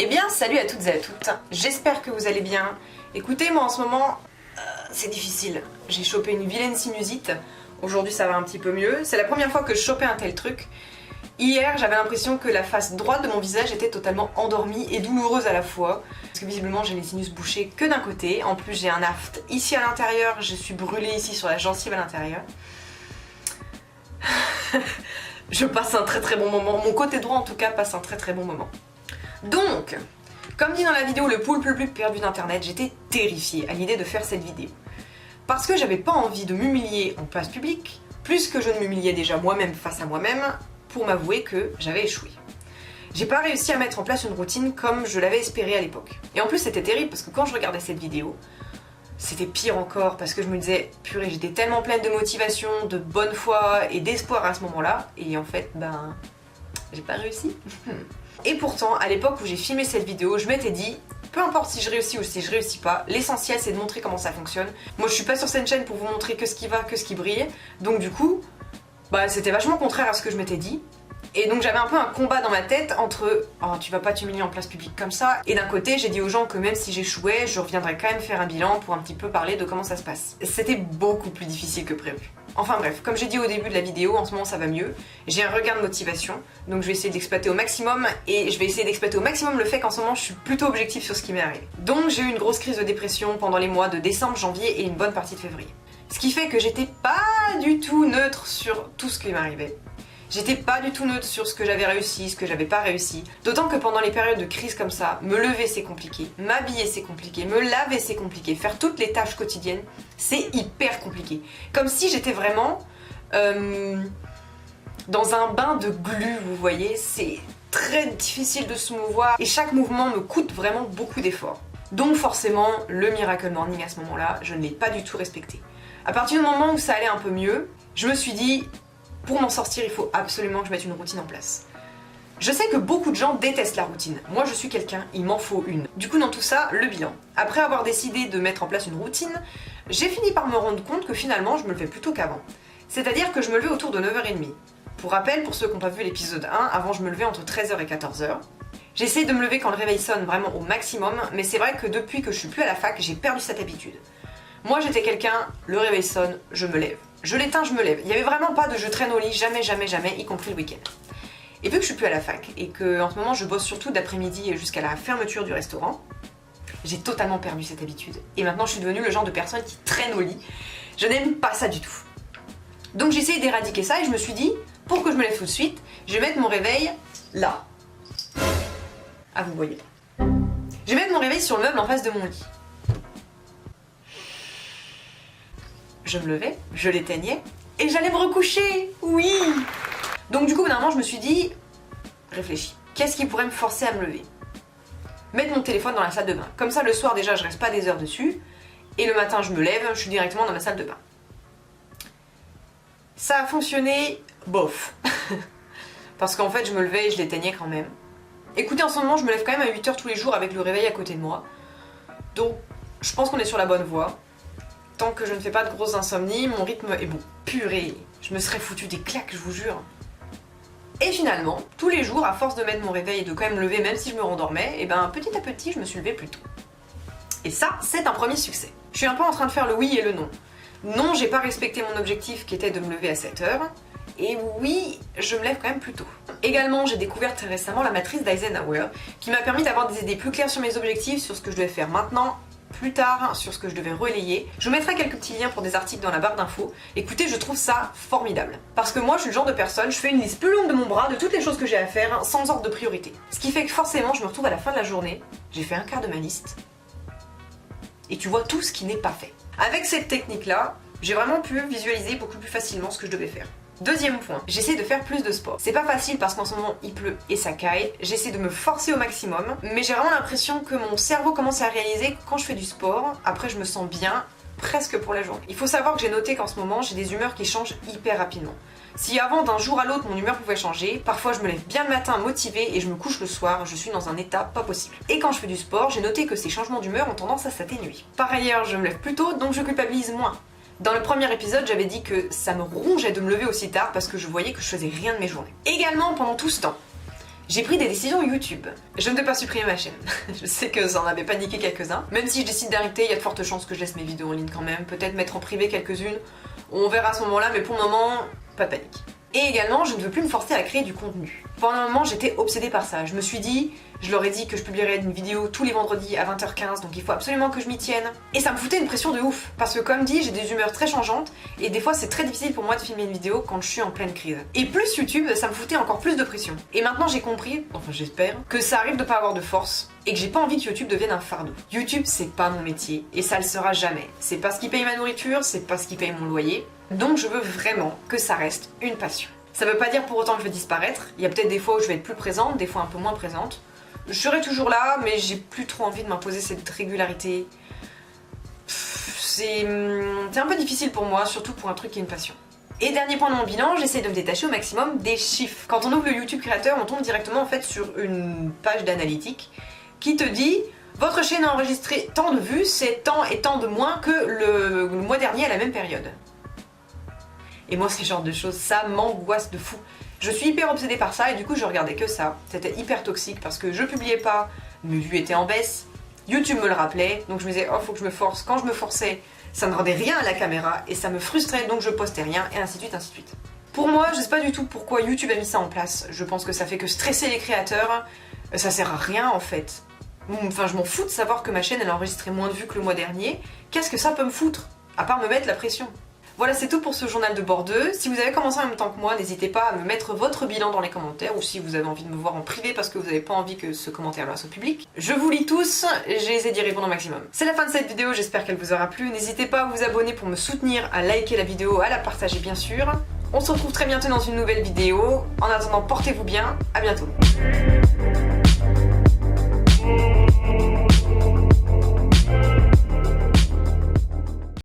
Eh bien, salut à toutes et à toutes, j'espère que vous allez bien. Écoutez, moi en ce moment, c'est difficile. J'ai chopé une vilaine sinusite, aujourd'hui ça va un petit peu mieux. C'est la première fois que je chopais un tel truc. Hier, j'avais l'impression que la face droite de mon visage était totalement endormie et douloureuse à la fois. Parce que visiblement, j'ai les sinus bouchés que d'un côté. En plus, j'ai un aft ici à l'intérieur, je suis brûlée ici sur la gencive à l'intérieur. Je passe un très bon moment. Mon côté droit en tout cas passe un très bon moment. Donc, comme dit dans la vidéo le poulpe le plus perdu d'internet, j'étais terrifiée à l'idée de faire cette vidéo. Parce que j'avais pas envie de m'humilier en place publique, plus que je ne m'humiliais déjà moi-même face à moi-même, pour m'avouer que j'avais échoué. J'ai pas réussi à mettre en place une routine comme je l'avais espéré à l'époque. Et en plus c'était terrible parce que quand je regardais cette vidéo, c'était pire encore parce que je me disais purée, j'étais tellement pleine de motivation, de bonne foi et d'espoir à ce moment-là, et en fait j'ai pas réussi. Et pourtant, à l'époque où j'ai filmé cette vidéo, je m'étais dit, peu importe si je réussis ou si je réussis pas, l'essentiel c'est de montrer comment ça fonctionne. Moi je suis pas sur cette chaîne pour vous montrer que ce qui va, que ce qui brille, donc du coup, c'était vachement contraire à ce que je m'étais dit. Et donc j'avais un peu un combat dans ma tête entre « Oh, tu vas pas t'humilier en place publique comme ça » et d'un côté j'ai dit aux gens que même si j'échouais, je reviendrais quand même faire un bilan pour un petit peu parler de comment ça se passe. C'était beaucoup plus difficile que prévu. Enfin bref, comme j'ai dit au début de la vidéo, en ce moment ça va mieux, j'ai un regain de motivation, donc je vais essayer d'exploiter au maximum, et je vais essayer d'exploiter au maximum le fait qu'en ce moment je suis plutôt objective sur ce qui m'est arrivé. Donc j'ai eu une grosse crise de dépression pendant les mois de décembre, janvier et une bonne partie de février. Ce qui fait que j'étais pas du tout neutre sur tout ce qui m'arrivait. J'étais pas du tout neutre sur ce que j'avais réussi, ce que j'avais pas réussi. D'autant que pendant les périodes de crise comme ça, me lever c'est compliqué, m'habiller c'est compliqué, me laver c'est compliqué, faire toutes les tâches quotidiennes, c'est hyper compliqué. Comme si j'étais vraiment dans un bain de glu, vous voyez. C'est très difficile de se mouvoir et chaque mouvement me coûte vraiment beaucoup d'efforts. Donc forcément, le Miracle Morning à ce moment-là, je ne l'ai pas du tout respecté. À partir du moment où ça allait un peu mieux, je me suis dit, pour m'en sortir, il faut absolument que je mette une routine en place. Je sais que beaucoup de gens détestent la routine. Moi, je suis quelqu'un, il m'en faut une. Du coup, dans tout ça, le bilan. Après avoir décidé de mettre en place une routine, j'ai fini par me rendre compte que finalement, je me levais plutôt qu'avant. C'est-à-dire que je me levais autour de 9h30. Pour rappel, pour ceux qui n'ont pas vu l'épisode 1, avant je me levais entre 13h et 14h. J'essaie de me lever quand le réveil sonne vraiment au maximum, mais c'est vrai que depuis que je suis plus à la fac, j'ai perdu cette habitude. Moi, j'étais quelqu'un, le réveil sonne, je me lève. Je l'éteins, je me lève. Il n'y avait vraiment pas de je traîne au lit, jamais, y compris le week-end. Et vu que je suis plus à la fac et que en ce moment je bosse surtout d'après-midi jusqu'à la fermeture du restaurant, j'ai totalement perdu cette habitude. Et maintenant je suis devenue le genre de personne qui traîne au lit. Je n'aime pas ça du tout. Donc j'ai essayé d'éradiquer ça et je me suis dit, pour que je me lève tout de suite, je vais mettre mon réveil là. Ah, vous voyez. Je vais mettre mon réveil sur le meuble en face de mon lit. Je me levais, je l'éteignais, et j'allais me recoucher. Oui. Donc du coup, finalement, je me suis dit, réfléchis, qu'est-ce qui pourrait me forcer à me lever? Mettre mon téléphone dans la salle de bain. Comme ça, le soir, déjà, je reste pas des heures dessus, et le matin, je me lève, je suis directement dans ma salle de bain. Ça a fonctionné, bof. Parce qu'en fait, je me levais et je l'éteignais quand même. Écoutez, en ce moment, je me lève quand même à 8h tous les jours avec le réveil à côté de moi. Donc, je pense qu'on est sur la bonne voie. Tant que je ne fais pas de grosses insomnies, mon rythme est bon. Purée, je me serais foutu des claques, je vous jure. Et finalement, tous les jours, à force de mettre mon réveil et de quand même me lever, même si je me rendormais, et petit à petit, je me suis levée plus tôt. Et ça, c'est un premier succès. Je suis un peu en train de faire le oui et le non. Non, j'ai pas respecté mon objectif qui était de me lever à 7h. Et oui, je me lève quand même plus tôt. Également, j'ai découvert très récemment la matrice d'Eisenhower, qui m'a permis d'avoir des idées plus claires sur mes objectifs, sur ce que je devais faire maintenant, plus tard, sur ce que je devais relayer. Je vous mettrai quelques petits liens pour des articles dans la barre d'infos. Écoutez, je trouve ça formidable. Parce que moi, je suis le genre de personne, je fais une liste plus longue de mon bras de toutes les choses que j'ai à faire, sans ordre de priorité. Ce qui fait que forcément, je me retrouve à la fin de la journée, j'ai fait un quart de ma liste, et tu vois tout ce qui n'est pas fait. Avec cette technique-là, j'ai vraiment pu visualiser beaucoup plus facilement ce que je devais faire. Deuxième point, j'essaie de faire plus de sport. C'est pas facile parce qu'en ce moment il pleut et ça caille, j'essaie de me forcer au maximum, mais j'ai vraiment l'impression que mon cerveau commence à réaliser que quand je fais du sport, après je me sens bien, presque pour la journée. Il faut savoir que j'ai noté qu'en ce moment j'ai des humeurs qui changent hyper rapidement. Si avant d'un jour à l'autre mon humeur pouvait changer, parfois je me lève bien le matin motivée et je me couche le soir, je suis dans un état pas possible. Et quand je fais du sport, j'ai noté que ces changements d'humeur ont tendance à s'atténuer. Par ailleurs, je me lève plus tôt, donc je culpabilise moins. Dans le premier épisode, j'avais dit que ça me rongeait de me lever aussi tard parce que je voyais que je faisais rien de mes journées. Également, pendant tout ce temps, J'ai pris des décisions YouTube. Je ne vais pas supprimer ma chaîne. Je sais que ça en avait paniqué quelques-uns. Même si je décide d'arrêter, il y a de fortes chances que je laisse mes vidéos en ligne quand même. Peut-être mettre en privé quelques-unes. On verra à ce moment-là, mais pour le moment, pas de panique. Et également, je ne veux plus me forcer à créer du contenu. Pendant un moment, j'étais obsédée par ça. Je me suis dit, je leur ai dit que je publierais une vidéo tous les vendredis à 20h15, donc il faut absolument que je m'y tienne. Et ça me foutait une pression de ouf. Parce que comme dit, j'ai des humeurs très changeantes, et des fois c'est très difficile pour moi de filmer une vidéo quand je suis en pleine crise. Et plus YouTube, ça me foutait encore plus de pression. Et maintenant j'ai compris, enfin j'espère, que ça arrive de pas avoir de force, et que j'ai pas envie que YouTube devienne un fardeau. YouTube, c'est pas mon métier, et ça le sera jamais. C'est pas ce qui paye ma nourriture, c'est pas ce qui paye mon loyer. Donc je veux vraiment que ça reste une passion. Ça veut pas dire pour autant que je vais disparaître. Il y a peut-être des fois où je vais être plus présente, des fois un peu moins présente. Je serai toujours là, mais j'ai plus trop envie de m'imposer cette régularité. C'est un peu difficile pour moi, surtout pour un truc qui est une passion. Et dernier point de mon bilan, j'essaie de me détacher au maximum des chiffres. Quand on ouvre le YouTube Créateur, on tombe directement en fait sur une page d'analytique qui te dit votre chaîne a enregistré tant de vues, c'est tant et tant de moins que le mois dernier à la même période. Et moi, ce genre de choses, ça m'angoisse de fou. Je suis hyper obsédée par ça et du coup, je regardais que ça. C'était hyper toxique parce que je publiais pas, mes vues étaient en baisse, YouTube me le rappelait, donc je me disais, oh, faut que je me force. Quand je me forçais, ça ne rendait rien à la caméra et ça me frustrait, donc je postais rien, et ainsi de suite, ainsi de suite. Pour moi, je sais pas du tout pourquoi YouTube a mis ça en place. Je pense que ça fait que stresser les créateurs, ça sert à rien en fait. Enfin, je m'en fous de savoir que ma chaîne, elle a enregistré moins de vues que le mois dernier. Qu'est-ce que ça peut me foutre? À part me mettre la pression. Voilà, c'est tout pour ce journal de bord 2. Si vous avez commencé en même temps que moi, n'hésitez pas à me mettre votre bilan dans les commentaires, ou si vous avez envie de me voir en privé parce que vous n'avez pas envie que ce commentaire-là soit public. Je vous lis tous, j'ai essayé d'y répondre au maximum. C'est la fin de cette vidéo, j'espère qu'elle vous aura plu. N'hésitez pas à vous abonner pour me soutenir, à liker la vidéo, à la partager bien sûr. On se retrouve très bientôt dans une nouvelle vidéo. En attendant, portez-vous bien, à bientôt.